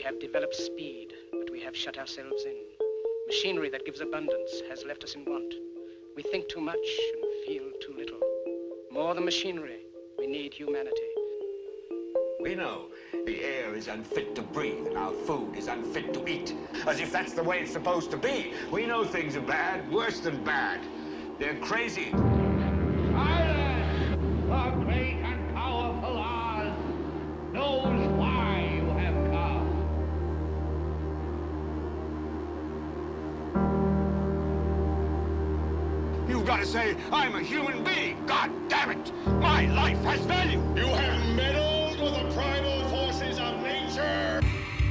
have developed speed, but we have shut ourselves in. Machinery that gives abundance has left us in want. We think too much and feel too little. More than machinery, we need humanity. We know the air is unfit to breathe and our food is unfit to eat. As if that's the way it's supposed to be. We know things are bad, worse than bad. They're crazy. Silence! The great and powerful Oz knows why you have come. You've got to say, I'm a human being. God damn it. My life has value. You have meddled with the primal forces of nature.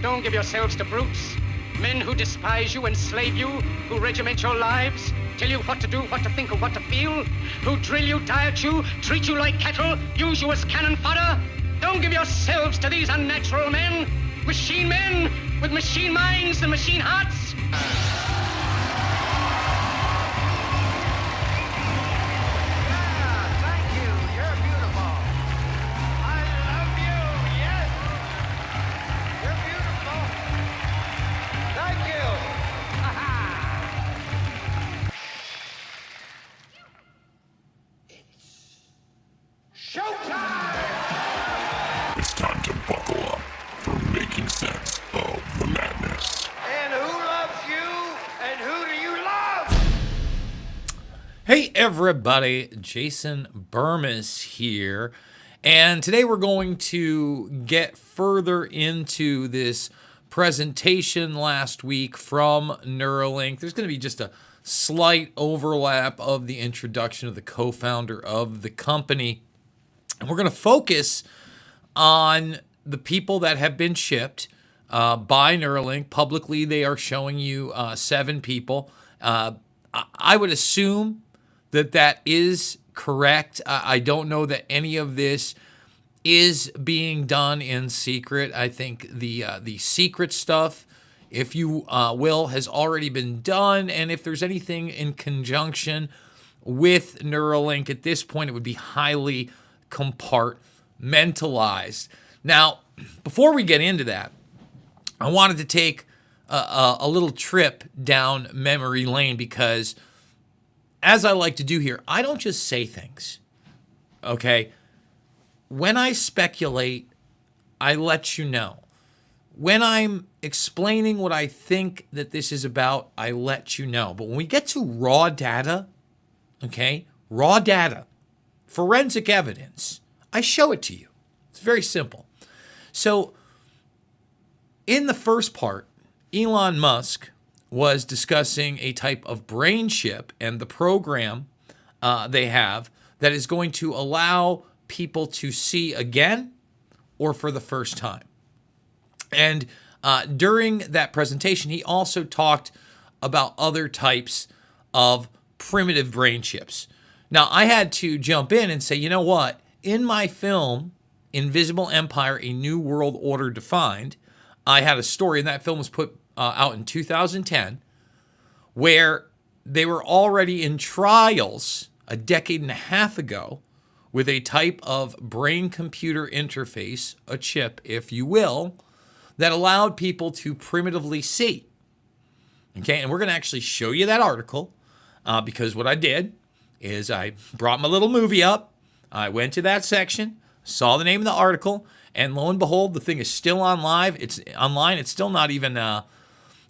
Don't give yourselves to brutes. Men who despise you, enslave you, who regiment your lives, tell you what to do, what to think, or what to feel, who drill you, diet you, treat you like cattle, use you as cannon fodder. Don't give yourselves to these unnatural men with machine minds and machine hearts. It's time to buckle up for making sense of the madness. And who loves you? And who do you love? Hey everybody, Jason Bermas here, and today we're going to get further into this presentation last week from Neuralink. There's going to be just a slight overlap of the introduction of the co-founder of the company, and we're going to focus on the people that have been shipped by Neuralink. Publicly, they are showing you 7 people. I would assume that is correct. I don't know that any of this is being done in secret. I think the secret stuff, if you will, has already been done. And if there's anything in conjunction with Neuralink at this point, it would be highly compartmentalized. Now, before we get into that, I wanted to take a little trip down memory lane because, as I like to do here, I don't just say things, okay? When I speculate, I let you know. When I'm explaining what I think that this is about, I let you know. But when we get to raw data, okay, raw data, forensic evidence, I show it to you. It's very simple. So in the first part, Elon Musk was discussing a type of brain chip and the program they have that is going to allow people to see again or for the first time. And during that presentation, he also talked about other types of primitive brain chips. Now, I had to jump in and say, you know what? In my film, Invisible Empire, A New World Order Defined, I had a story, and that film was put out in 2010, where they were already in trials a decade and a half ago with a type of brain-computer interface, a chip, if you will, that allowed people to primitively see. Okay, and we're going to actually show you that article because what I did is I brought my little movie up, I went to that section, saw the name of the article, and lo and behold, the thing is still on live. It's online. It's still not even.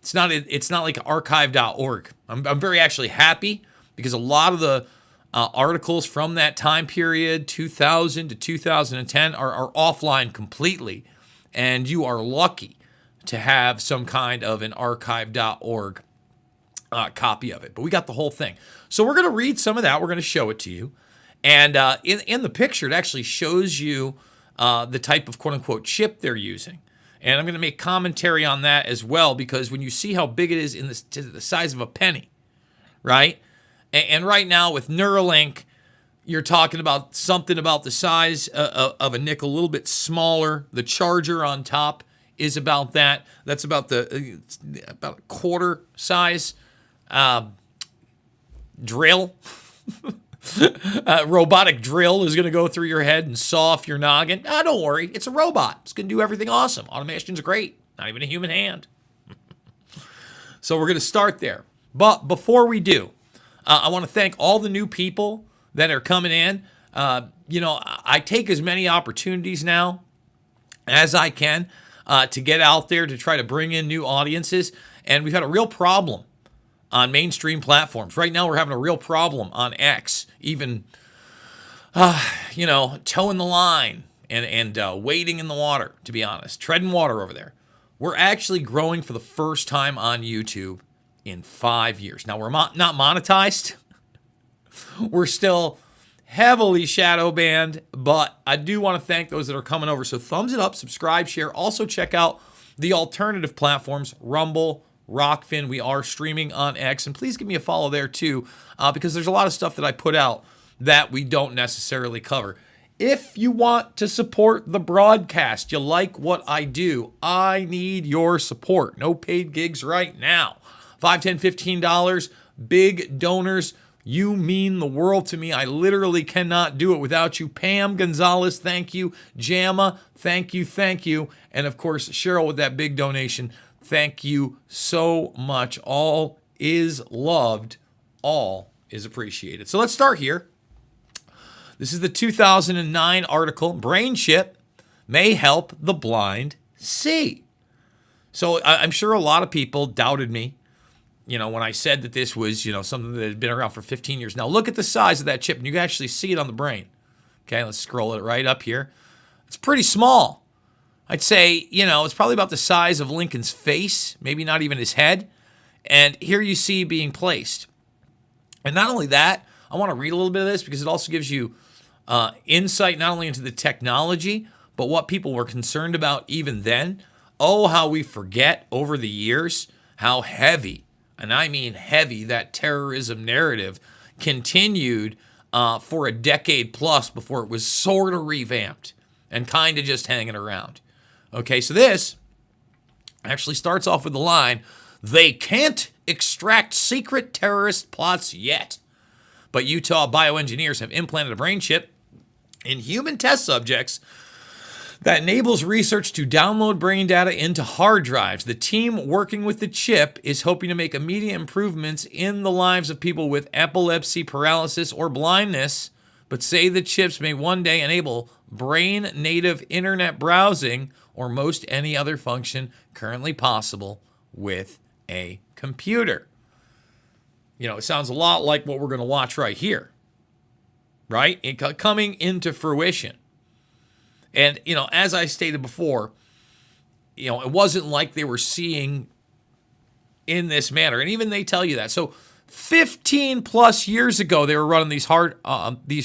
It's not like archive.org. I'm very actually happy because a lot of the articles from that time period, 2000 to 2010, are offline completely, and you are lucky to have some kind of an archive.org copy of it. But we got the whole thing. So we're going to read some of that. We're going to show it to you. And in the picture, it actually shows you the type of quote-unquote chip they're using. And I'm going to make commentary on that as well, because when you see how big it is to the size of a penny, right? And right now with Neuralink, you're talking about something about the size of a nickel, a little bit smaller. The charger on top is about that. That's about about a quarter size drill. Robotic drill is going to go through your head and saw off your noggin. Don't worry. It's a robot. It's going to do everything awesome. Automation's great. Not even a human hand. So we're going to start there. But before we do, I want to thank all the new people that are coming in. I take as many opportunities now as I can to get out there to try to bring in new audiences. And we've had a real problem on mainstream platforms. Right now, we're having a real problem on X, even, towing the line and wading in the water, to be honest, treading water over there. We're actually growing for the first time on YouTube in 5 years. Now, we're not monetized. We're still heavily shadow banned, but I do want to thank those that are coming over. So thumbs it up, subscribe, share. Also check out the alternative platforms, Rumble, Rockfin. We are streaming on X, and please give me a follow there too, because there's a lot of stuff that I put out that we don't necessarily cover. If you want to support the broadcast, you like what I do, I need your support. No paid gigs right now. $5, $10, $15, big donors. You mean the world to me. I literally cannot do it without you. Pam Gonzalez, thank you. Jamma, thank you, thank you. And of course, Cheryl with that big donation. Thank you so much. All is loved. All is appreciated. So let's start here. This is the 2009 article, Brain Chip May Help the Blind See. So I'm sure a lot of people doubted me, when I said that this was, something that had been around for 15 years. Now look at the size of that chip, and you can actually see it on the brain. Okay, let's scroll it right up here. It's pretty small. I'd say, it's probably about the size of Lincoln's face, maybe not even his head. And here you see being placed. And not only that, I want to read a little bit of this because it also gives you insight not only into the technology, but what people were concerned about even then. Oh, how we forget over the years how heavy, and I mean heavy, that terrorism narrative continued for a decade plus before it was sort of revamped and kind of just hanging around. Okay, so this actually starts off with the line, "They can't extract secret terrorist plots yet, but Utah bioengineers have implanted a brain chip in human test subjects that enables research to download brain data into hard drives. The team working with the chip is hoping to make immediate improvements in the lives of people with epilepsy, paralysis, or blindness, but say the chips may one day enable brain-native internet browsing or most any other function currently possible with a computer." It sounds a lot like what we're going to watch right here, right? Coming into fruition. And, as I stated before, it wasn't like they were seeing in this manner. And even they tell you that. So 15 plus years ago, they were running these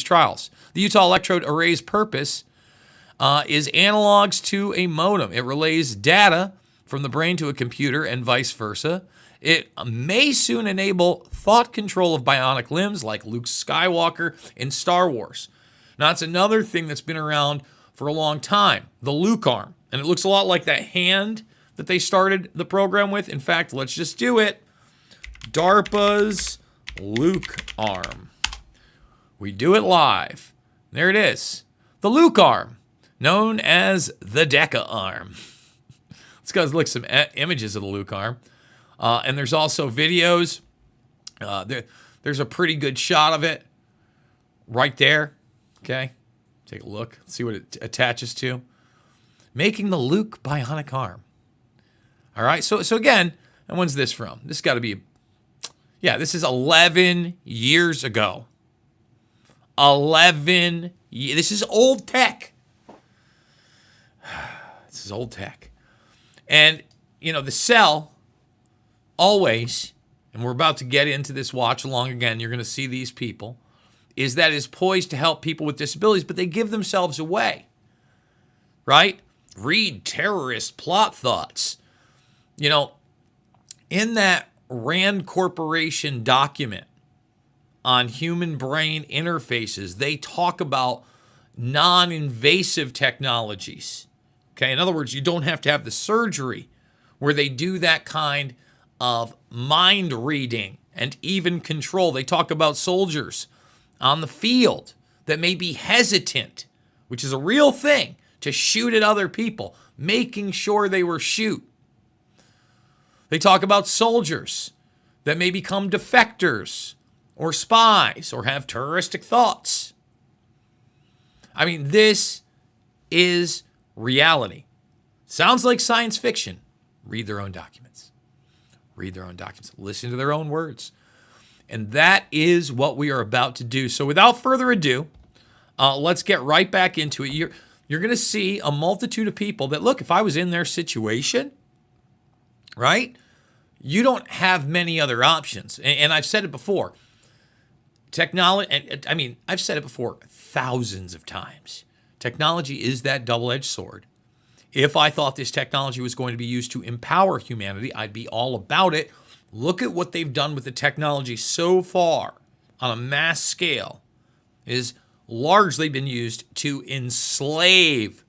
trials. The Utah electrode array's purpose is analogs to a modem. It relays data from the brain to a computer and vice versa. It may soon enable thought control of bionic limbs like Luke Skywalker in Star Wars. Now, that's another thing that's been around for a long time, the Luke arm. And it looks a lot like that hand that they started the program with. In fact, let's just do it. DARPA's Luke arm. We do it live. There it is. The Luke arm, known as the DECA arm. Let's go look at some images of the Luke arm. And there's also videos. There's a pretty good shot of it right there. Okay, take a look. See what it attaches to. Making the Luke bionic arm. All right, so again, and when's this from? This got to be, this is 11 years ago. 11 years. This is old tech. This is old tech. And, the cell always, and we're about to get into this watch along again, you're going to see these people, is poised to help people with disabilities, but they give themselves away, right? Read terrorist plot thoughts. In that Rand Corporation document on human brain interfaces, they talk about non-invasive technologies. Okay, in other words, you don't have to have the surgery where they do that kind of mind reading and even control. They talk about soldiers on the field that may be hesitant, which is a real thing, to shoot at other people, making sure they were shoot. They talk about soldiers that may become defectors or spies or have terroristic thoughts. I mean, this is reality. Sounds like science fiction. Read their own documents. Read their own documents. Listen to their own words. And that is what we are about to do. So without further ado, let's get right back into it. You're going to see a multitude of people that, look, if I was in their situation, right, you don't have many other options. And I've said it before. Technology, I mean, I've said it before thousands of times. Technology is that double-edged sword. If I thought this technology was going to be used to empower humanity, I'd be all about it. Look at what they've done with the technology so far on a mass scale. It has largely been used to enslave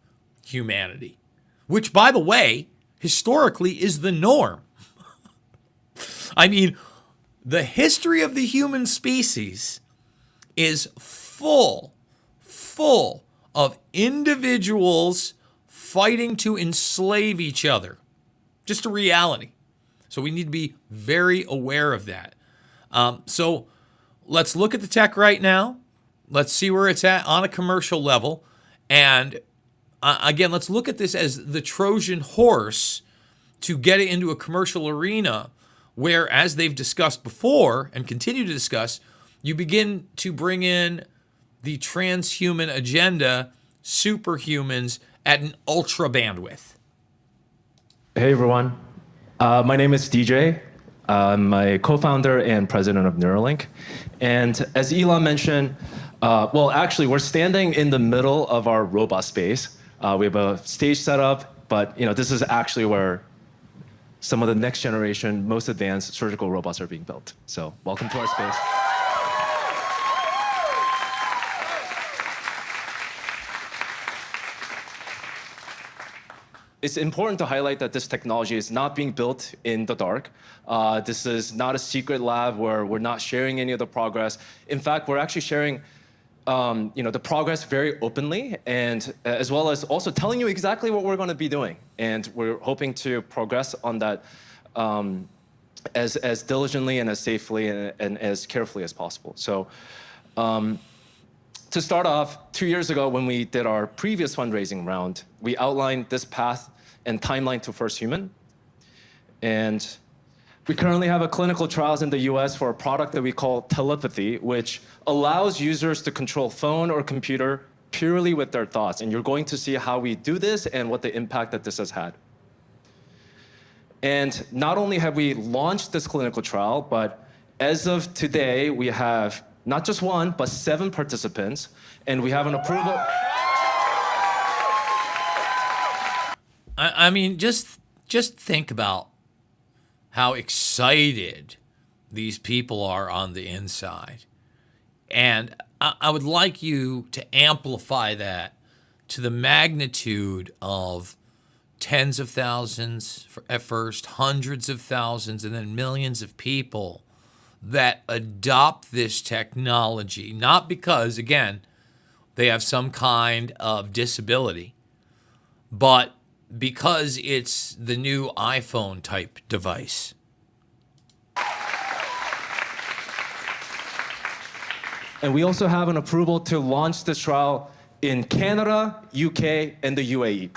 humanity, which, by the way, historically is the norm. I mean, the history of the human species is full of individuals fighting to enslave each other. Just a reality. So we need to be very aware of that. So let's look at the tech right now. Let's see where it's at on a commercial level. And again, let's look at this as the Trojan horse to get it into a commercial arena where, as they've discussed before and continue to discuss, you begin to bring in the transhuman agenda, superhumans at an ultra bandwidth. Hey everyone, my name is DJ. I'm a co-founder and president of Neuralink. And as Elon mentioned, well, actually, we're standing in the middle of our robot space. We have a stage set up, but this is actually where some of the next generation, most advanced surgical robots are being built. So welcome to our space. It's important to highlight that this technology is not being built in the dark. This is not a secret lab where we're not sharing any of the progress. In fact, we're actually sharing the progress very openly, and as well as also telling you exactly what we're going to be doing. And we're hoping to progress on that as diligently and as safely and as carefully as possible. So to start off, 2 years ago when we did our previous fundraising round, we outlined this path and timeline to first human. And we currently have a clinical trials in the US for a product that we call telepathy, which allows users to control phone or computer purely with their thoughts. And you're going to see how we do this and what the impact that this has had. And not only have we launched this clinical trial, but as of today, we have not just one, but 7 participants, and we have an approval. I mean, just think about how excited these people are on the inside. And I would like you to amplify that to the magnitude of tens of thousands at first, hundreds of thousands, and then millions of people that adopt this technology, not because, again, they have some kind of disability, but because it's the new iPhone type device. And we also have an approval to launch this trial in Canada, UK, and the UAE.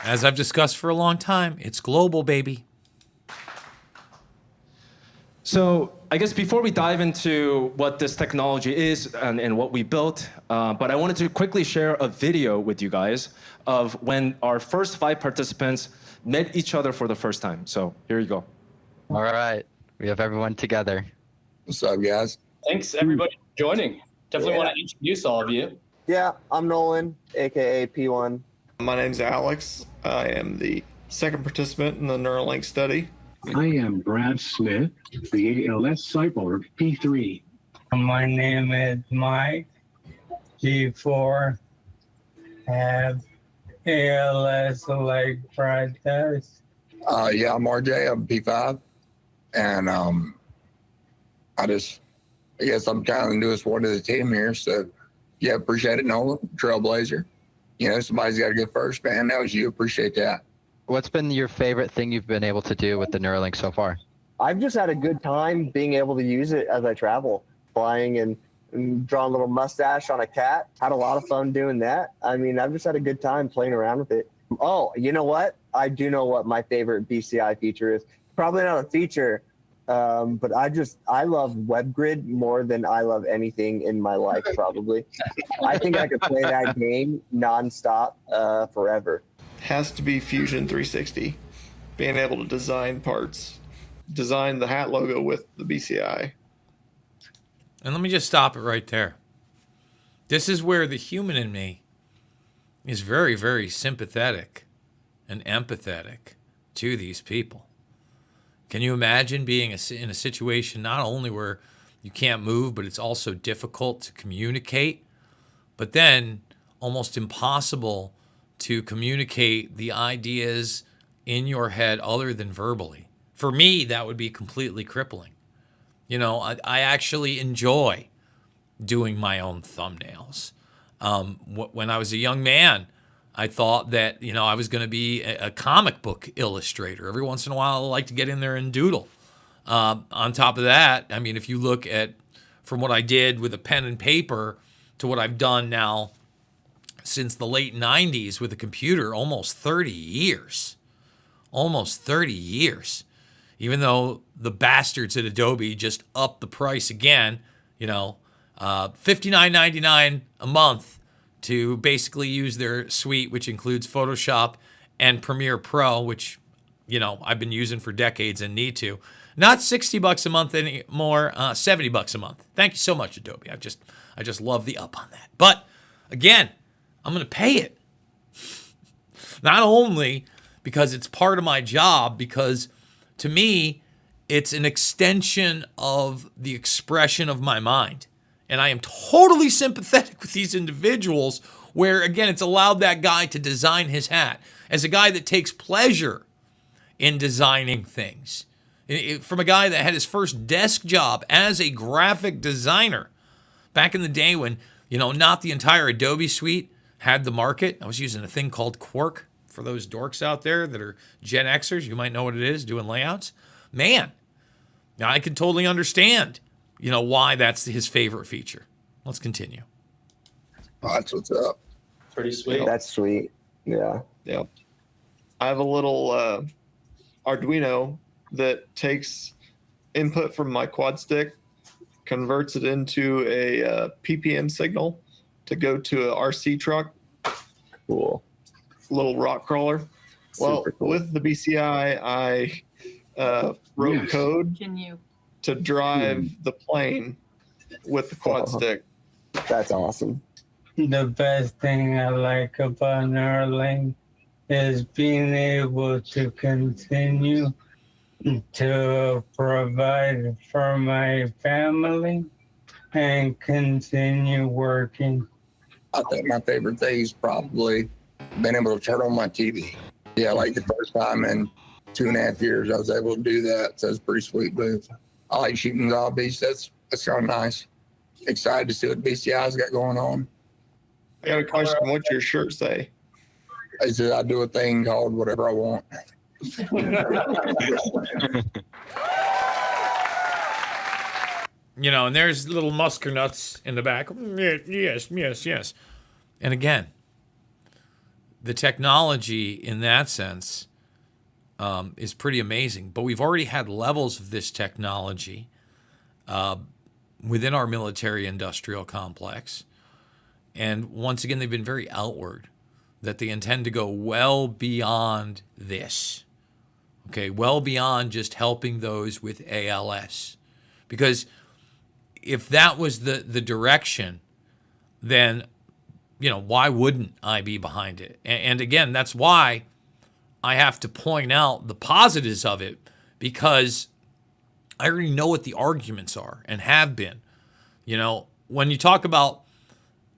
As I've discussed for a long time, it's global, baby. So I guess before we dive into what this technology is and what we built, but I wanted to quickly share a video with you guys of when our first 5 participants met each other for the first time. So here you go. All right, we have everyone together. What's up, guys? Thanks, everybody, for joining. Definitely want to introduce all of you. Yeah, I'm Nolan, aka P1. My name's Alex. I am the second participant in the Neuralink study. I am Brad Smith, the ALS cyborg P3. My name is Mike, G4, have ALS like Brad does. Yeah, I'm RJ. I'm P5. And I guess I'm kind of the newest one to the team here. So, yeah, appreciate it, Nolan. Trailblazer. somebody's got to go first, man. That was you. Appreciate that. What's been your favorite thing you've been able to do with the Neuralink so far? I've just had a good time being able to use it as I travel, flying and drawing a little mustache on a cat. Had a lot of fun doing that. I mean, I've just had a good time playing around with it. Oh, you know what? I do know what my favorite BCI feature is. Probably not a feature, but I love WebGrid more than I love anything in my life, probably. I think I could play that game nonstop forever. Has to be Fusion 360. Being able to design parts, design the hat logo with the BCI. And let me just stop it right there. This is where the human in me is very, very sympathetic and empathetic to these people. Can you imagine being in a situation not only where you can't move, but it's also difficult to communicate, but then almost impossible to communicate the ideas in your head other than verbally? For me, that would be completely crippling. I actually enjoy doing my own thumbnails. When I was a young man, I thought that, I was going to be a comic book illustrator. Every once in a while, I like to get in there and doodle. On top of that, I mean, if you look at from what I did with a pen and paper to what I've done now since the late 90s with a computer, almost 30 years. Almost 30 years. Even though the bastards at Adobe just upped the price again, $59.99 a month to basically use their suite, which includes Photoshop and Premiere Pro, which, I've been using for decades and need to. Not $60 a month anymore, $70 a month. Thank you so much, Adobe. I just love the up on that. But again, I'm going to pay it. Not only because it's part of my job, because to me, it's an extension of the expression of my mind. And I am totally sympathetic with these individuals where, again, it's allowed that guy to design his hat. As a guy that takes pleasure in designing things. From a guy that had his first desk job as a graphic designer back in the day when, not the entire Adobe suite had the market. I was using a thing called Quark for those dorks out there that are Gen Xers. You might know what it is, doing layouts. Man, now I can totally understand, why that's his favorite feature. Let's continue. Oh, that's what's up. Pretty sweet. That's sweet. Yeah. Yep. I have a little Arduino that takes input from my quad stick, converts it into a PPM signal to go to a RC truck. Cool. Little rock crawler. Well, Cool. with the BCI, I wrote code to drive the plane with the quad stick. That's awesome. The best thing I like about Neuralink is being able to continue to provide for my family and continue working. I think my favorite thing is probably being able to turn on my TV. Yeah, like the first time in 2.5 years, I was able to do that. So it's a pretty sweet move. I like shooting zombies. That's kind of nice. Excited to see what BCI's got going on. I got a question. What's your shirt say? It says I do a thing called whatever I want. And there's little musker nuts in the back. Yes. And again, the technology in that sense is pretty amazing. But we've already had levels of this technology within our military-industrial complex. And once again, they've been very outward, that they intend to go well beyond this. Okay, well beyond just helping those with ALS. Because if that was the direction, then, why wouldn't I be behind it? And again, that's why I have to point out the positives of it, because I already know what the arguments are and have been. When you talk about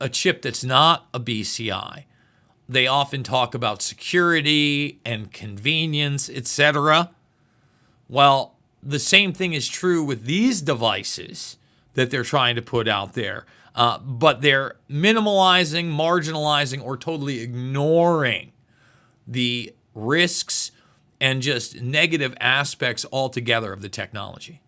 a chip that's not a BCI, they often talk about security and convenience, etc. Well, the same thing is true with these devices that they're trying to put out there. But they're minimalizing, marginalizing, or totally ignoring the risks and just negative aspects altogether of the technology.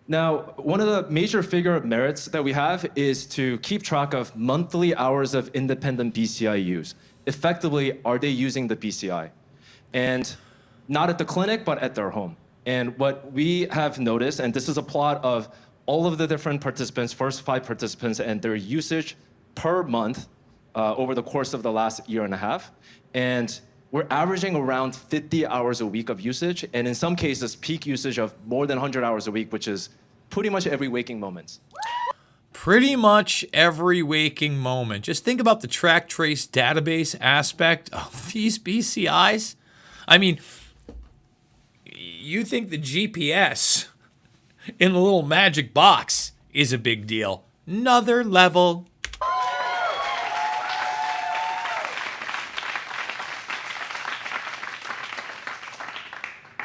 Now, one of the major figure merits that we have is to keep track of monthly hours of independent BCI use. Effectively, are they using the BCI? And not at the clinic, but at their home. And what we have noticed, and this is a plot of all of the different participants, first 5 participants, and their usage per month over the course of the last year and a half. And we're averaging around 50 hours a week of usage, and in some cases, peak usage of more than 100 hours a week, which is pretty much every waking moment. Pretty much every waking moment. Just think about the track trace database aspect of these BCIs. I mean, you think the GPS in the little magic box is a big deal. Another level.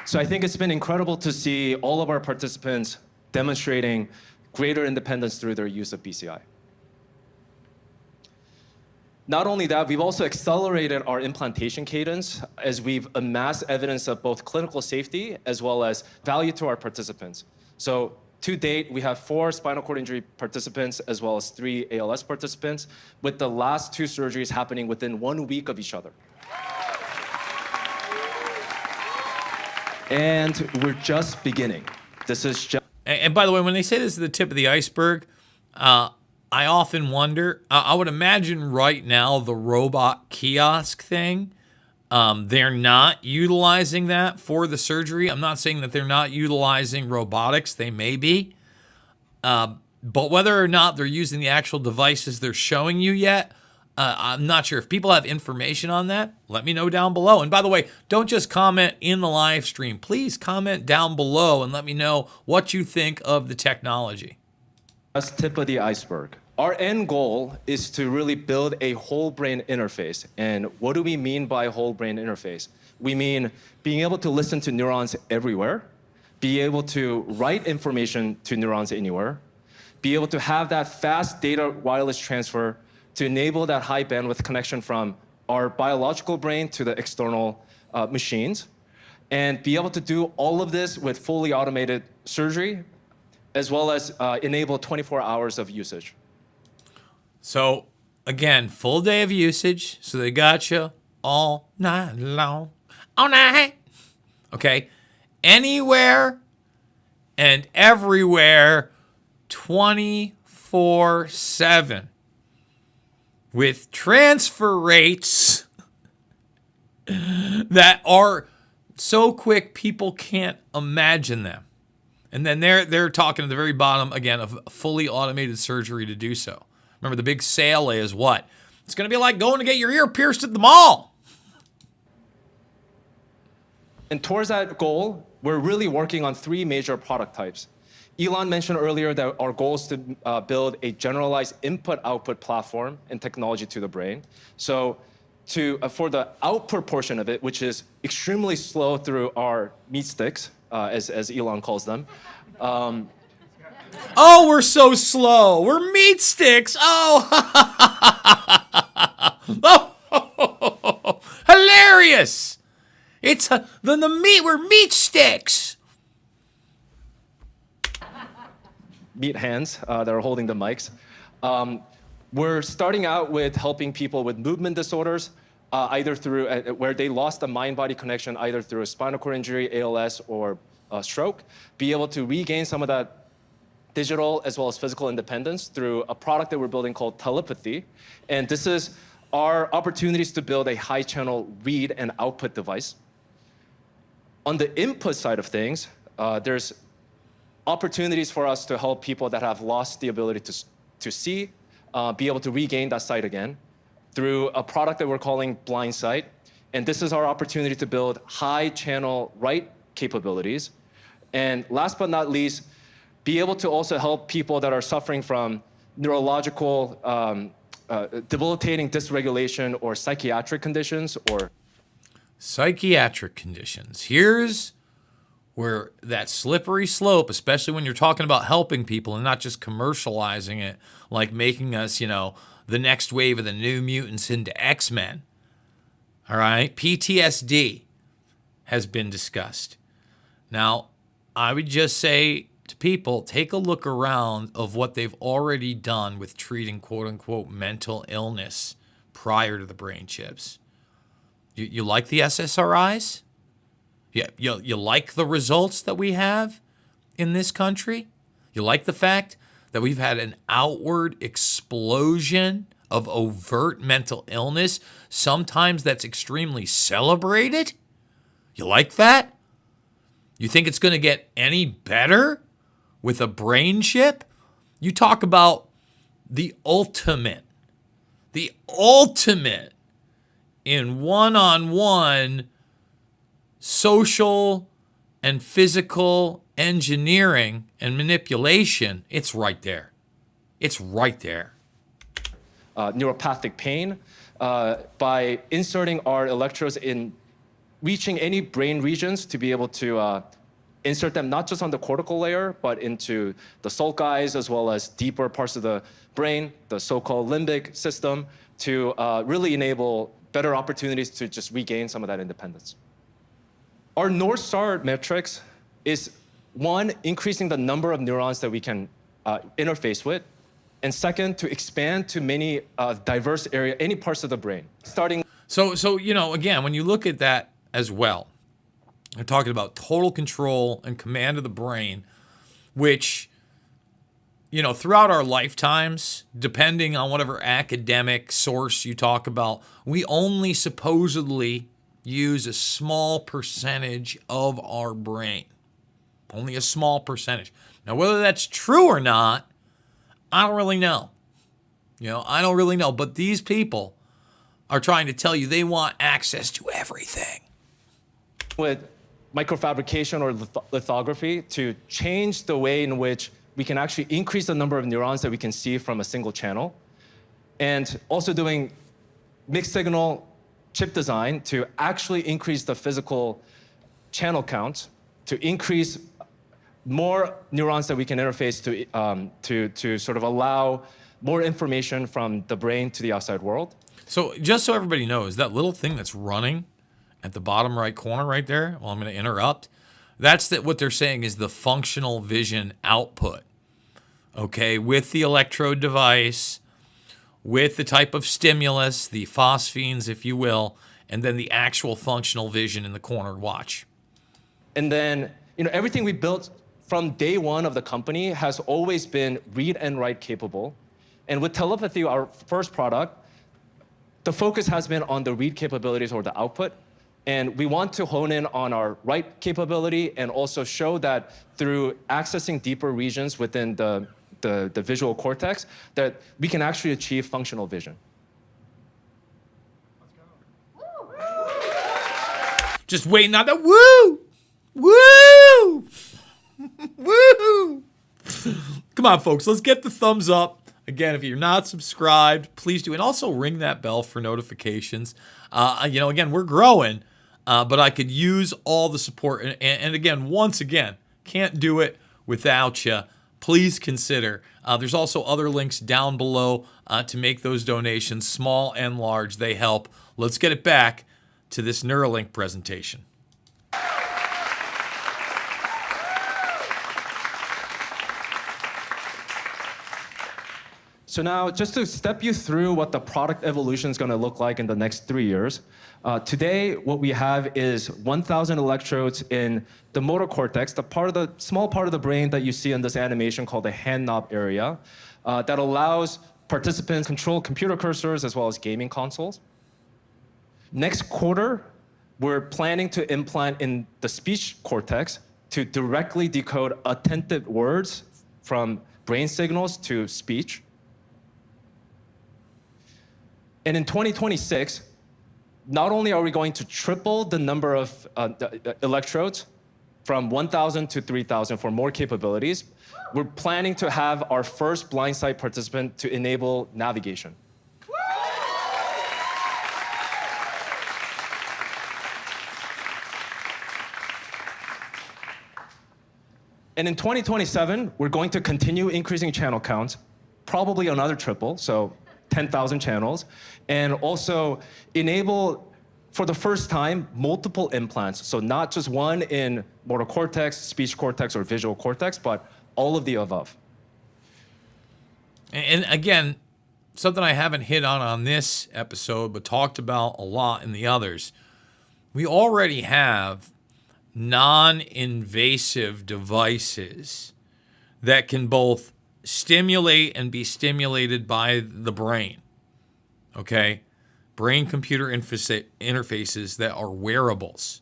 So I think it's been incredible to see all of our participants demonstrating greater independence through their use of BCI. Not only that, we've also accelerated our implantation cadence as we've amassed evidence of both clinical safety as well as value to our participants. So to date, we have 4 spinal cord injury participants as well as 3 ALS participants, with the last 2 surgeries happening within 1 week of each other. And we're just beginning. This is just... And by the way, when they say this is the tip of the iceberg, I often wonder, I would imagine right now the robot kiosk thing, they're not utilizing that for the surgery. I'm not saying that they're not utilizing robotics. They may be. But whether or not they're using the actual devices they're showing you yet, I'm not sure. If people have information on that, let me know down below. And by the way, don't just comment in the live stream. Please comment down below and let me know what you think of the technology. That's tip of the iceberg. Our end goal is to really build a whole brain interface. And what do we mean by whole brain interface? We mean being able to listen to neurons everywhere, be able to write information to neurons anywhere, be able to have that fast data wireless transfer to enable that high bandwidth connection from our biological brain to the external machines, and be able to do all of this with fully automated surgery, as well as enable 24 hours of usage. So again, full day of usage, so they got you all night long, all night. Okay, anywhere and everywhere, 24/7. With transfer rates that are so quick people can't imagine them. And then they're talking at the very bottom, again, of fully automated surgery to do so. Remember, the big sale is what? It's going to be like going to get your ear pierced at the mall. And towards that goal, we're really working on 3 major product types. Elon mentioned earlier that our goal is to build a generalized input-output platform and technology to the brain. So for the output portion of it, which is extremely slow through our meat sticks, as Elon calls them. Oh, we're so slow. We're meat sticks. Oh, oh, hilarious. It's the meat. We're meat sticks. Meat hands that are holding the mics. We're starting out with helping people with movement disorders, either through where they lost the mind-body connection, either through a spinal cord injury, ALS, or stroke, be able to regain some of that digital as well as physical independence through a product that we're building called Telepathy. And this is our opportunities to build a high-channel read and output device. On the input side of things, there's opportunities for us to help people that have lost the ability to see, be able to regain that sight again through a product that we're calling Blind Sight. And this is our opportunity to build high channel write capabilities. And last but not least, be able to also help people that are suffering from neurological, debilitating dysregulation or psychiatric conditions or... Psychiatric conditions. Here's where that slippery slope, especially when you're talking about helping people and not just commercializing it, like making us, the next wave of the New Mutants into X-Men. All right? PTSD has been discussed. Now, I would just say to people, take a look around of what they've already done with treating quote-unquote mental illness prior to the brain chips. You like the SSRIs? Yeah, you like the results that we have in this country? You like the fact that we've had an outward explosion of overt mental illness? Sometimes that's extremely celebrated? You like that? You think it's going to get any better with a brain chip? You talk about the ultimate in one-on-one social and physical engineering and manipulation. It's right there. It's right there. Neuropathic pain by inserting our electrodes in reaching any brain regions to be able to insert them not just on the cortical layer, but into the sulci as well as deeper parts of the brain, the so-called limbic system, to really enable better opportunities to just regain some of that independence. Our North Star metrics is, one, increasing the number of neurons that we can interface with, and second, to expand to many diverse area, any parts of the brain, starting. So again, when you look at that as well, they're talking about total control and command of the brain, which, throughout our lifetimes, depending on whatever academic source you talk about, we only supposedly use a small percentage of our brain. Only a small percentage. Now, whether that's true or not, I don't really know. I don't really know. But these people are trying to tell you they want access to everything. With microfabrication or lithography to change the way in which we can actually increase the number of neurons that we can see from a single channel. And also doing mixed signal chip design to actually increase the physical channel count, to increase more neurons that we can interface to sort of allow more information from the brain to the outside world. So just so everybody knows, that little thing that's running at the bottom right corner right there, well, I'm going to interrupt, that's what they're saying is the functional vision output, okay, with the electrode device, with the type of stimulus, the phosphenes, if you will, and then the actual functional vision in the corner. Watch. And then, everything we built from day one of the company has always been read and write capable. And with telepathy, our first product, the focus has been on the read capabilities or the output. And we want to hone in on our write capability and also show that through accessing deeper regions within the visual cortex, that we can actually achieve functional vision. Just waiting on the woo! Woo! Woo! Come on, folks, let's get the thumbs up. Again, if you're not subscribed, please do. And also ring that bell for notifications. Again, we're growing, but I could use all the support. And again, once again, can't do it without you. Please consider. There's also other links down below to make those donations, small and large. They help. Let's get it back to this Neuralink presentation. So now, just to step you through what the product evolution is going to look like in the next 3 years, today what we have is 1,000 electrodes in the motor cortex, the small part of the brain that you see in this animation called the hand knob area, that allows participants control computer cursors as well as gaming consoles. Next quarter, we're planning to implant in the speech cortex to directly decode attentive words from brain signals to speech. And in 2026, not only are we going to triple the number of electrodes from 1,000 to 3,000 for more capabilities, we're planning to have our first blind sight participant to enable navigation. And in 2027, we're going to continue increasing channel counts, probably another triple, so 10,000 channels, and also enable, for the first time, multiple implants. So not just one in motor cortex, speech cortex, or visual cortex, but all of the above. And again, something I haven't hit on this episode, but talked about a lot in the others. We already have non-invasive devices that can both stimulate and be stimulated by the brain. Okay? Brain-computer interfaces that are wearables.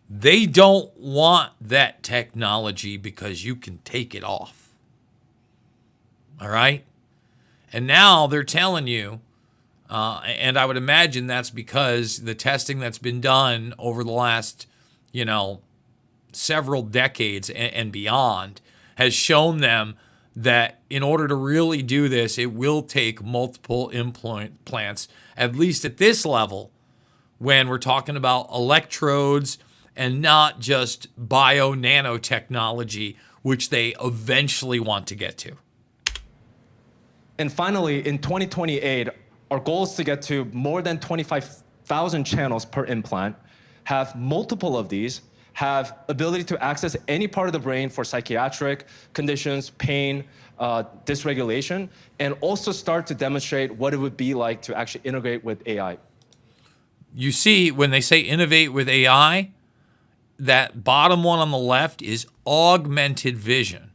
They don't want that technology because you can take it off. All right? And now they're telling you, and I would imagine that's because the testing that's been done over the last, several decades and beyond has shown them that in order to really do this, it will take multiple implants, at least at this level, when we're talking about electrodes and not just bio-nanotechnology, which they eventually want to get to. And finally, in 2028, our goal is to get to more than 25,000 channels per implant, have multiple of these, have ability to access any part of the brain for psychiatric conditions, pain, dysregulation, and also start to demonstrate what it would be like to actually integrate with AI. You see, when they say innovate with AI, that bottom one on the left is augmented vision.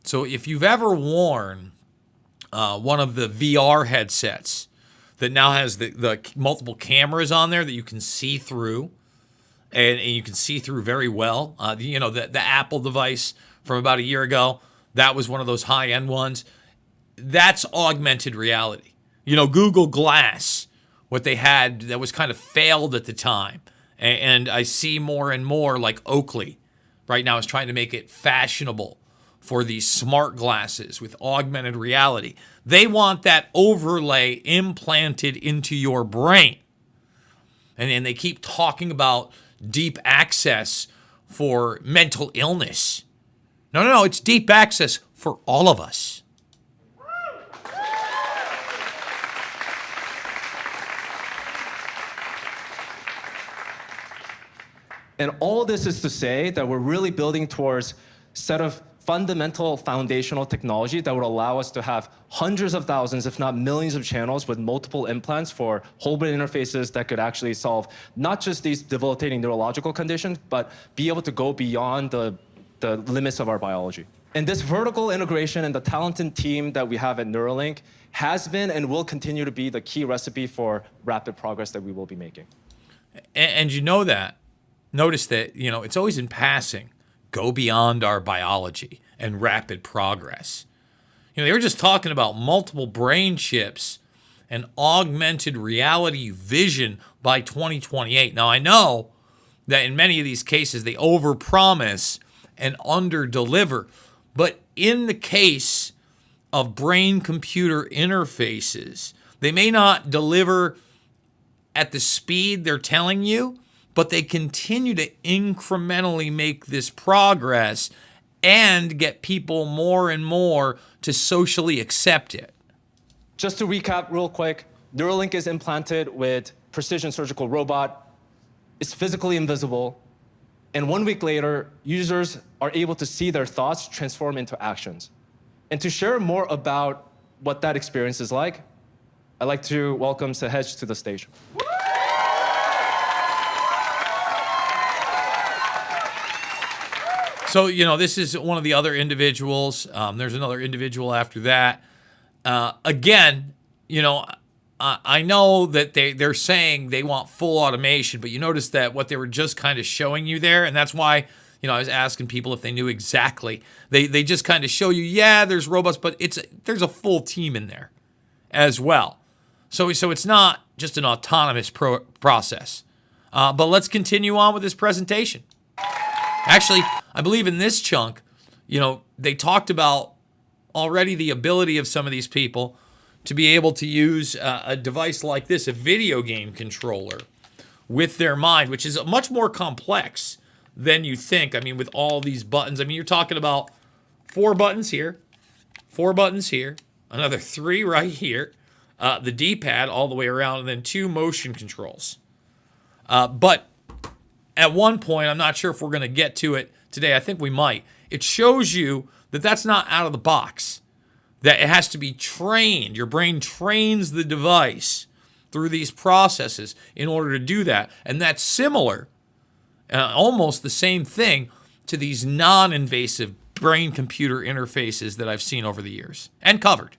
So if you've ever worn one of the VR headsets that now has the multiple cameras on there that you can see through, and you can see through very well. The Apple device from about a year ago, that was one of those high-end ones. That's augmented reality. Google Glass, what they had that was kind of failed at the time. And I see more and more like Oakley right now is trying to make it fashionable for these smart glasses with augmented reality. They want that overlay implanted into your brain. And they keep talking about deep access for mental illness. No, it's deep access for all of us. And all this is to say that we're really building towards a set of fundamental foundational technology that would allow us to have hundreds of thousands, if not millions of channels with multiple implants for whole brain interfaces that could actually solve not just these debilitating neurological conditions, but be able to go beyond the limits of our biology. And this vertical integration and the talented team that we have at Neuralink has been and will continue to be the key recipe for rapid progress that we will be making. And notice that, it's always in passing. Go beyond our biology and rapid progress. They were just talking about multiple brain chips and augmented reality vision by 2028. Now, I know that in many of these cases, they overpromise and underdeliver. But in the case of brain-computer interfaces, they may not deliver at the speed they're telling you, but they continue to incrementally make this progress and get people more and more to socially accept it. Just to recap real quick, Neuralink is implanted with precision surgical robot. It's physically invisible. And 1 week later, users are able to see their thoughts transform into actions. And to share more about what that experience is like, I'd like to welcome Sahej to the stage. So, this is one of the other individuals. There's another individual after that. Again, I know that they're saying they want full automation, but you notice that what they were just kind of showing you there, and that's why, I was asking people if they knew exactly. They just kind of show you, there's robots, but there's a full team in there as well. So it's not just an autonomous process. But let's continue on with this presentation. Actually, I believe in this chunk, they talked about already the ability of some of these people to be able to use a device like this, a video game controller, with their mind, which is much more complex than you think. I mean, with all these buttons, I mean, you're talking about 4 buttons here, 4 buttons here, another 3 right here, the D-pad all the way around, and then 2 motion controls. But at one point, I'm not sure if we're going to get to it today. I think we might. It shows you that that's not out of the box, that it has to be trained. Your brain trains the device through these processes in order to do that. And that's similar, almost the same thing, to these non-invasive brain-computer interfaces that I've seen over the years and covered.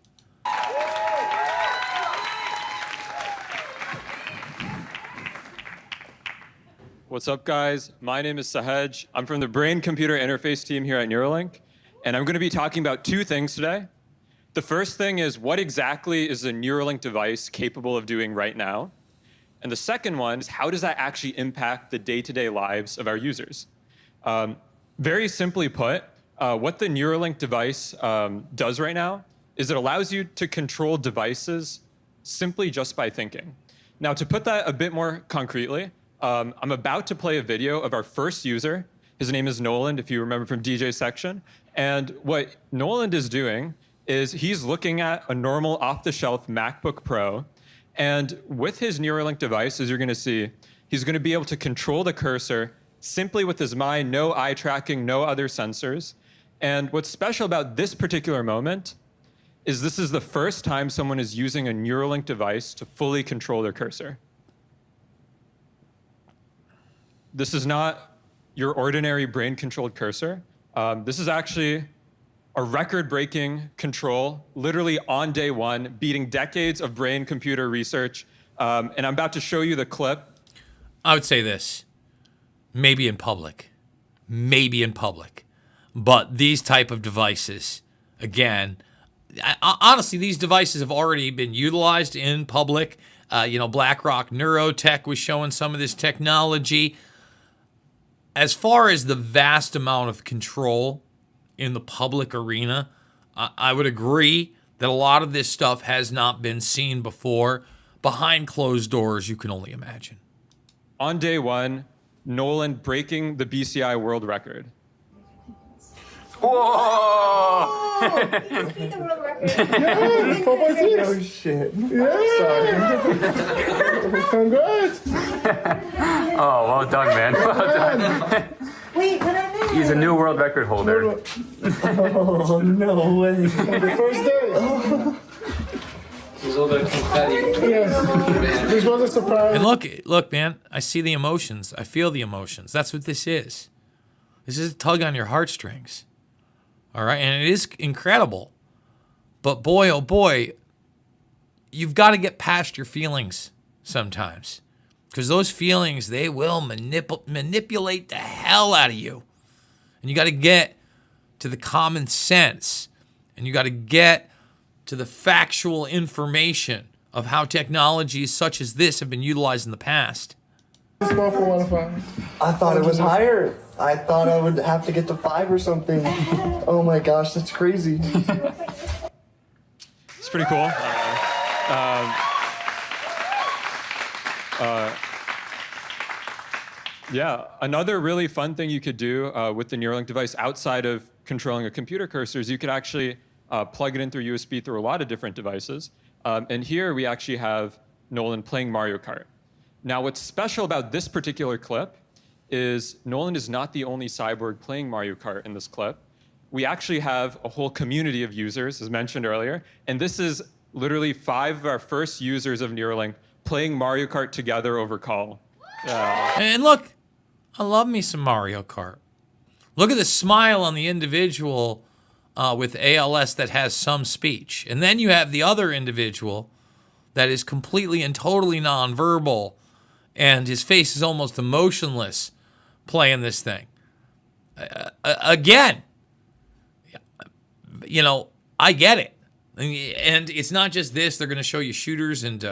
What's up, guys? My name is Sahej. I'm from the brain-computer interface team here at Neuralink, and I'm going to be talking about 2 things today. The first thing is, what exactly is a Neuralink device capable of doing right now? And the second one is, how does that actually impact the day-to-day lives of our users? Very simply put, what the Neuralink device does right now is it allows you to control devices simply just by thinking. Now, to put that a bit more concretely, I'm about to play a video of our first user. His name is Nolan, if you remember from DJ section. And what Nolan is doing is he's looking at a normal off-the-shelf MacBook Pro. And with his Neuralink device, as you're going to see, he's going to be able to control the cursor simply with his mind, no eye tracking, no other sensors. And what's special about this particular moment is this is the first time someone is using a Neuralink device to fully control their cursor. This is not your ordinary brain-controlled cursor. This is actually a record-breaking control, literally on day 1, beating decades of brain-computer research. And I'm about to show you the clip. I would say this, maybe in public, but these type of devices, again, honestly, these devices have already been utilized in public. BlackRock Neurotech was showing some of this technology. As far as the vast amount of control in the public arena, I would agree that a lot of this stuff has not been seen before. Behind closed doors, you can only imagine. On day 1, Nolan breaking the BCI world record. Whoa! Yes, beat the world record. Yes, 4.6. Oh shit. Yeah. Congrats. Oh, well done, man. Well done. Wait, what I missed? He's a new world record holder. Oh, no way. The first day. There's a little bit of confetti. Yes. This was a surprise. And look, man, I see the emotions. I feel the emotions. That's what this is. This is a tug on your heartstrings. All right, and it is incredible. But boy, oh boy, you've got to get past your feelings sometimes. Because those feelings, they will manipulate the hell out of you. And you got to get to the common sense. And you got to get to the factual information of how technologies such as this have been utilized in the past. Small for 1 to 5. I thought it was higher. I thought I would have to get to 5 or something. Oh my gosh, that's crazy. It's pretty cool. Yeah, another really fun thing you could do with the Neuralink device outside of controlling a computer cursor is you could actually plug it in through USB through a lot of different devices. And here we actually have Nolan playing Mario Kart. Now, what's special about this particular clip is Nolan is not the only cyborg playing Mario Kart in this clip. We actually have a whole community of users, as mentioned earlier, and this is literally 5 of our first users of Neuralink playing Mario Kart together over call. And look, I love me some Mario Kart. Look at the smile on the individual with ALS that has some speech. And then you have the other individual that is completely and totally nonverbal, and his face is almost emotionless playing this thing. Again, I get it. And it's not just this. They're going to show you shooters and,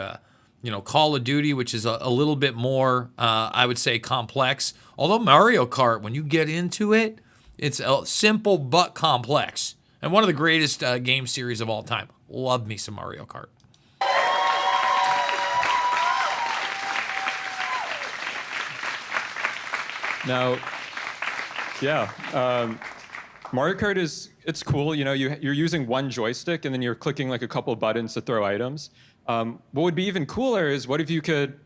Call of Duty, which is a little bit more, I would say, complex. Although Mario Kart, when you get into it, it's simple but complex. And one of the greatest game series of all time. Love me some Mario Kart. Now, Yeah. Mario Kart it's cool. You know, you're using one joystick and then you're clicking like a couple buttons to throw items. What would be even cooler is what if you could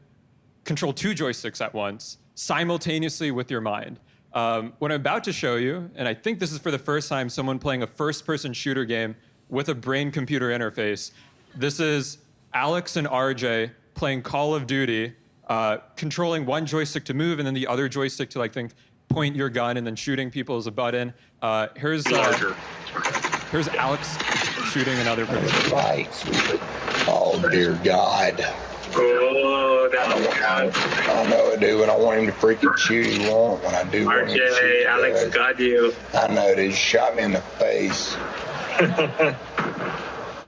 control 2 joysticks at once, simultaneously with your mind. What I'm about to show you, and I think this is for the first time someone playing a first-person shooter game with a brain-computer interface. This is Alex and RJ playing Call of Duty, controlling one joystick to move and then the other joystick to, like, point your gun and then shooting people as a button. Here's Alex shooting another person. Right. Oh, dear God. Oh, that was bad. I know it, dude. When I want him to freaking shoot, he won't. When I do want him to shoot, RJ, Alex got you. I know, dude. Shot me in the face.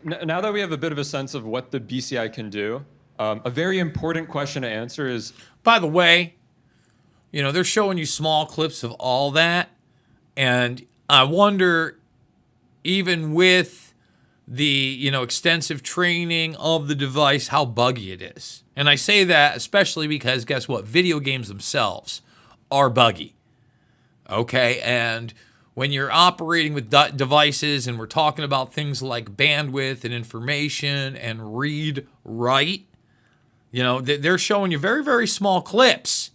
Now that we have a bit of a sense of what the BCI can do, a very important question to answer is... By the way, you know, they're showing you small clips of all that, and I wonder, even with the, you know, extensive training of the device, how buggy it is. And I say that especially because, guess what? Video games themselves are buggy. Okay? And when you're operating with devices and we're talking about things like bandwidth and information and read, write, you know, they're showing you very, very small clips.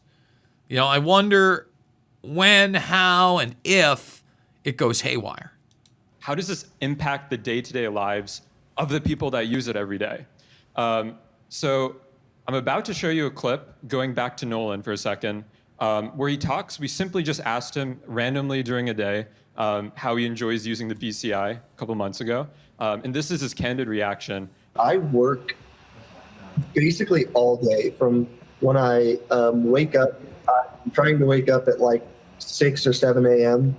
You know, I wonder when, how, and if it goes haywire. How does this impact the day-to-day lives of the people that use it every day? So I'm about to show you a clip, going back to Nolan for a second, where he talks. We simply just asked him randomly during a day how he enjoys using the BCI a couple months ago. And this is his candid reaction. I work basically all day from when I wake up. I'm trying to wake up at like 6 or 7 a.m.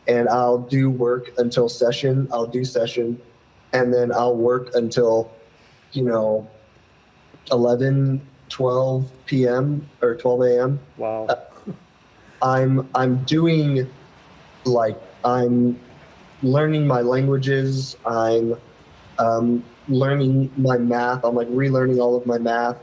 and I'll do work until session. I'll do session, and then I'll work until, 11, 12 p.m. or 12 a.m. Wow. I'm doing, like, I'm learning my languages. I'm learning my math. I'm like relearning all of my math.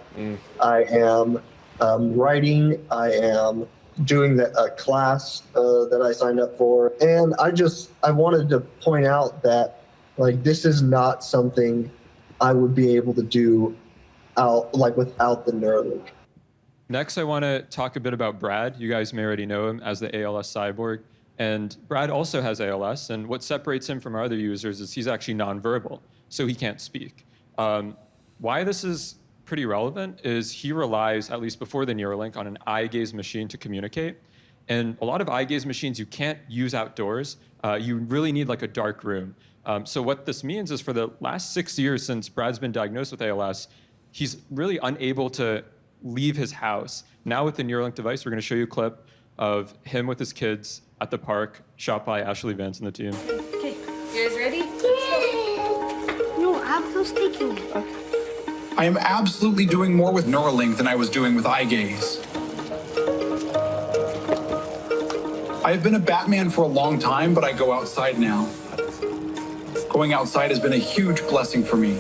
I am writing. I am doing a class that I signed up for. And I wanted to point out that, like, this is not something I would be able to do without the Neuralink. Next, I want to talk a bit about Brad. You guys may already know him as the ALS cyborg. And Brad also has ALS, and what separates him from our other users is he's actually nonverbal, so he can't speak. Why this is pretty relevant is he relies, at least before the Neuralink, on an eye gaze machine to communicate. And a lot of eye gaze machines you can't use outdoors. You really need like a dark room. So what this means is for the last 6 years since Brad's been diagnosed with ALS, he's really unable to leave his house. Now with the Neuralink device, we're going to show you a clip of him with his kids at the park, shot by Ashley Vance and the team. Okay, you guys ready? No, Abdul's taking it. Okay. I am absolutely doing more with Neuralink than I was doing with eye gaze. I have been a Batman for a long time, but I go outside now. Going outside has been a huge blessing for me.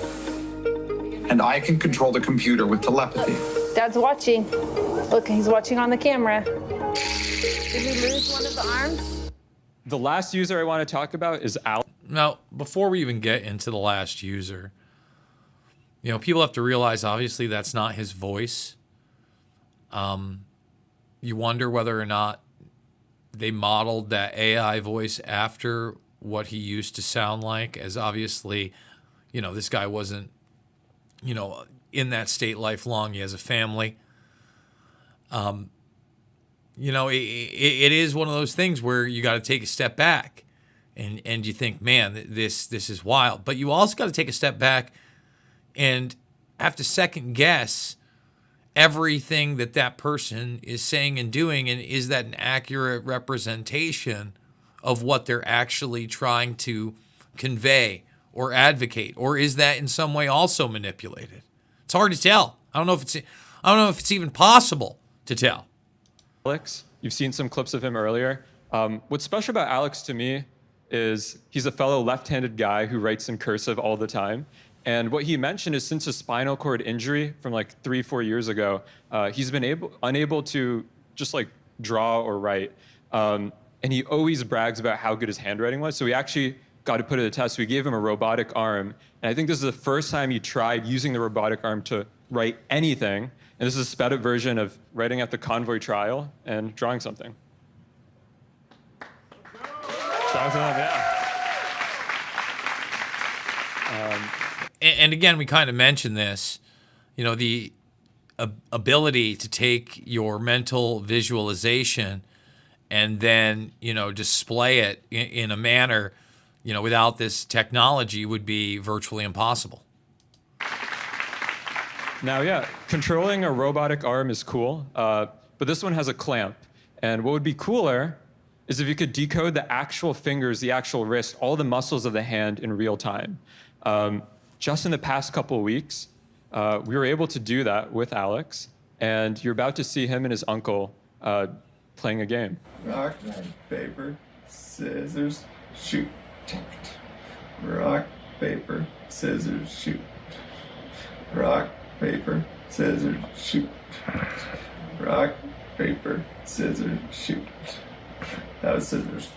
And I can control the computer with telepathy. Dad's watching. Look, he's watching on the camera. Did he lose one of the arms? The last user I want to talk about is Al. Now, before we even get into the last user, people have to realize, obviously, that's not his voice. You wonder whether or not they modeled that AI voice after what he used to sound like, as obviously, this guy wasn't, in that state lifelong. He has a family. It is one of those things where you got to take a step back and you think, man, this is wild. But you also got to take a step back and have to second guess everything that person is saying and doing. And is that an accurate representation of what they're actually trying to convey or advocate? Or is that in some way also manipulated? It's hard to tell. I don't know if it's even possible to tell. Alex, you've seen some clips of him earlier. What's special about Alex to me is he's a fellow left-handed guy who writes in cursive all the time. And what he mentioned is since his spinal cord injury from like 3-4 years ago, he's been unable to just like draw or write. and he always brags about how good his handwriting was. So we actually got to put it to the test. We gave him a robotic arm, and I think this is the first time he tried using the robotic arm to write anything. And this is a sped up version of writing at the convoy trial and drawing something. Shout out to them, yeah. And again, we kind of mentioned this, you know, the ability to take your mental visualization and then, you know, display it in a manner, you know, without this technology would be virtually impossible. Now, yeah, controlling a robotic arm is cool, but this one has a clamp. And what would be cooler is if you could decode the actual fingers, the actual wrist, all the muscles of the hand in real time. Just in the past couple of weeks, we were able to do that with Alex, and you're about to see him and his uncle playing a game. Rock, paper, scissors, shoot. Rock, paper, scissors, shoot. Rock, paper, scissors, shoot. Rock, paper, scissors, shoot. That was scissors.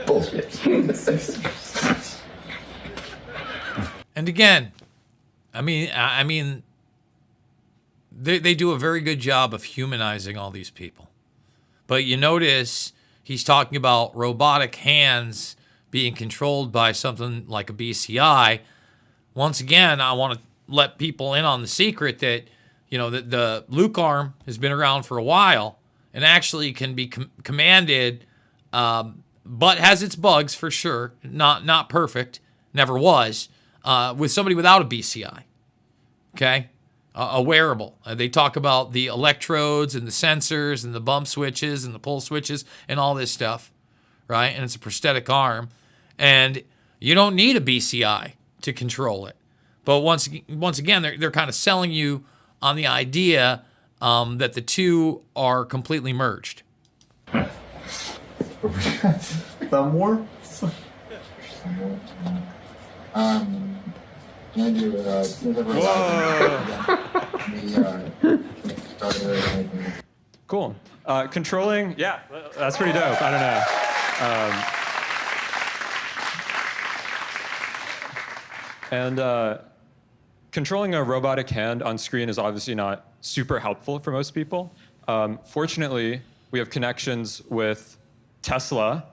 Bullshit. And again, I mean, they do a very good job of humanizing all these people. But you notice he's talking about robotic hands being controlled by something like a BCI. Once again, I want to let people in on the secret that, you know, that the Luke arm has been around for a while and actually can be commanded, but has its bugs for sure. Not perfect, never was. With somebody without a BCI, okay? A wearable. They talk about the electrodes and the sensors and the bump switches and the pull switches and all this stuff, right? And it's a prosthetic arm. And you don't need a BCI to control it. But once again, they're kind of selling you on the idea that the two are completely merged. Thumb war? Cool. Controlling, yeah, that's pretty dope. I don't know. Controlling a robotic hand on screen is obviously not super helpful for most people. Fortunately, we have connections with Tesla,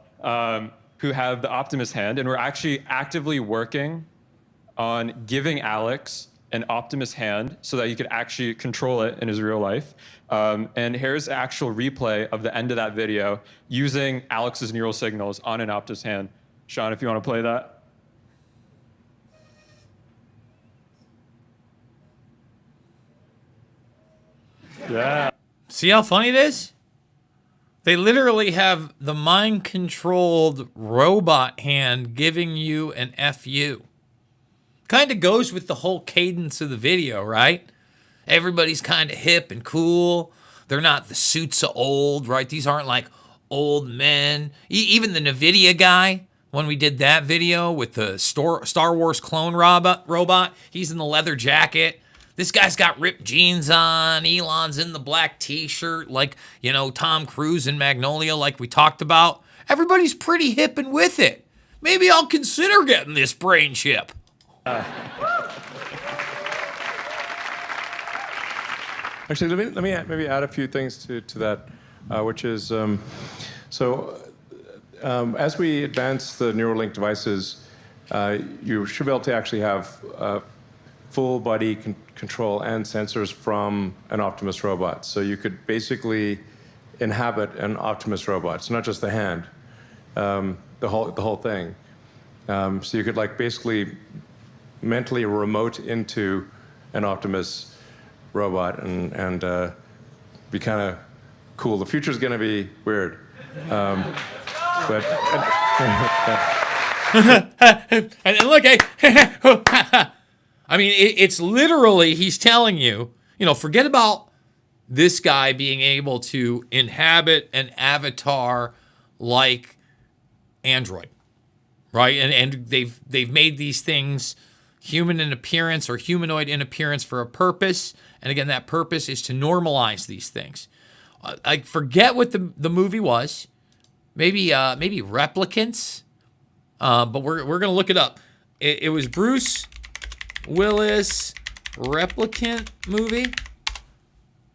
who have the Optimus hand, and we're actually actively working on giving Alex an Optimus hand so that he could actually control it in his real life. And here's the actual replay of the end of that video using Alex's neural signals on an Optimus hand. Sean, if you want to play that. Yeah. See how funny it is? They literally have the mind-controlled robot hand giving you an FU. Kind of goes with the whole cadence of the video, right? Everybody's kind of hip and cool. They're not the suits of old, right? These aren't like old men. Even the NVIDIA guy, when we did that video with the Star Wars clone robot, he's in the leather jacket. This guy's got ripped jeans on. Elon's in the black t-shirt like, you know, Tom Cruise in Magnolia like we talked about. Everybody's pretty hip and with it. Maybe I'll consider getting this brain chip. Actually, let me maybe add a few things to that, which is, as we advance the Neuralink devices, you should be able to actually have full body control and sensors from an Optimus robot. So you could basically inhabit an Optimus robot. It's not just the hand, the whole thing. So you could like basically mentally remote into an Optimus robot and be kind of cool. The future's going to be weird, but and look, I mean, it's literally, he's telling you, you know, forget about this guy being able to inhabit an avatar like Android, right? And they've made these things human in appearance or humanoid in appearance for a purpose. And again, that purpose is to normalize these things. I forget what the movie was. maybe replicants. But we're gonna look it up. It was Bruce Willis replicant movie.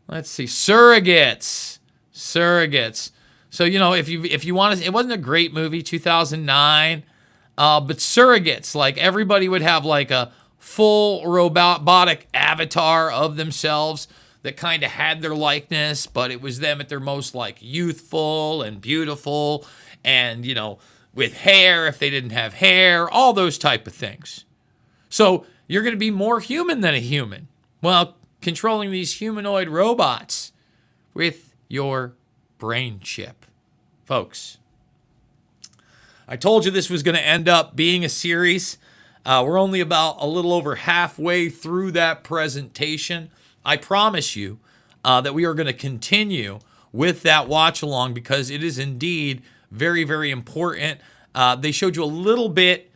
Let's see, Surrogates. So if you want to, it wasn't a great movie, 2009. But Surrogates, like everybody would have like a full robotic avatar of themselves that kind of had their likeness, but it was them at their most like youthful and beautiful, and with hair if they didn't have hair, all those type of things. So you're going to be more human than a human. Well, controlling these humanoid robots with your brain chip. Folks, I told you this was going to end up being a series. We're only about a little over halfway through that presentation. I promise you that we are going to continue with that watch along because it is indeed very, very important. They showed you a little bit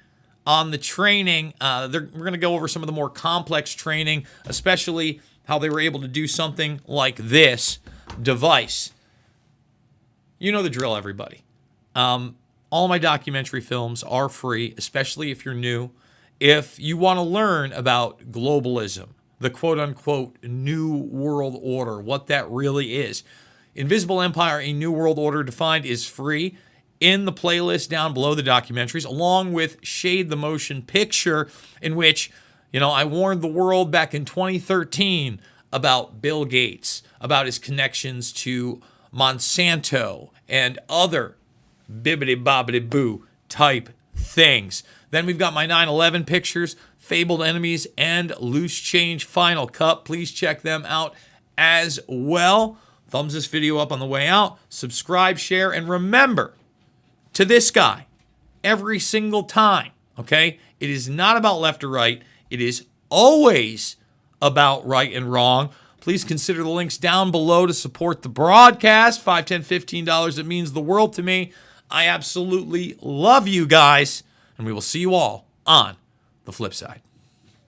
on the training. We're going to go over some of the more complex training, especially how they were able to do something like this device. You know the drill, everybody. All my documentary films are free, especially if you're new. If you want to learn about globalism, the quote-unquote New World Order, what that really is. Invisible Empire, A New World Order Defined is free in the playlist down below the documentaries, along with Shade the Motion Picture, in which, I warned the world back in 2013 about Bill Gates, about his connections to Monsanto and other bibbidi-bobbidi-boo type things. Then we've got my 9/11 pictures, Fabled Enemies, and Loose Change Final Cut. Please check them out as well. Thumbs this video up on the way out. Subscribe, share, and remember, to this guy, every single time, okay? It is not about left or right. It is always about right and wrong. Please consider the links down below to support the broadcast. $5, $10, $15. It means the world to me. I absolutely love you guys, and we will see you all on the flip side.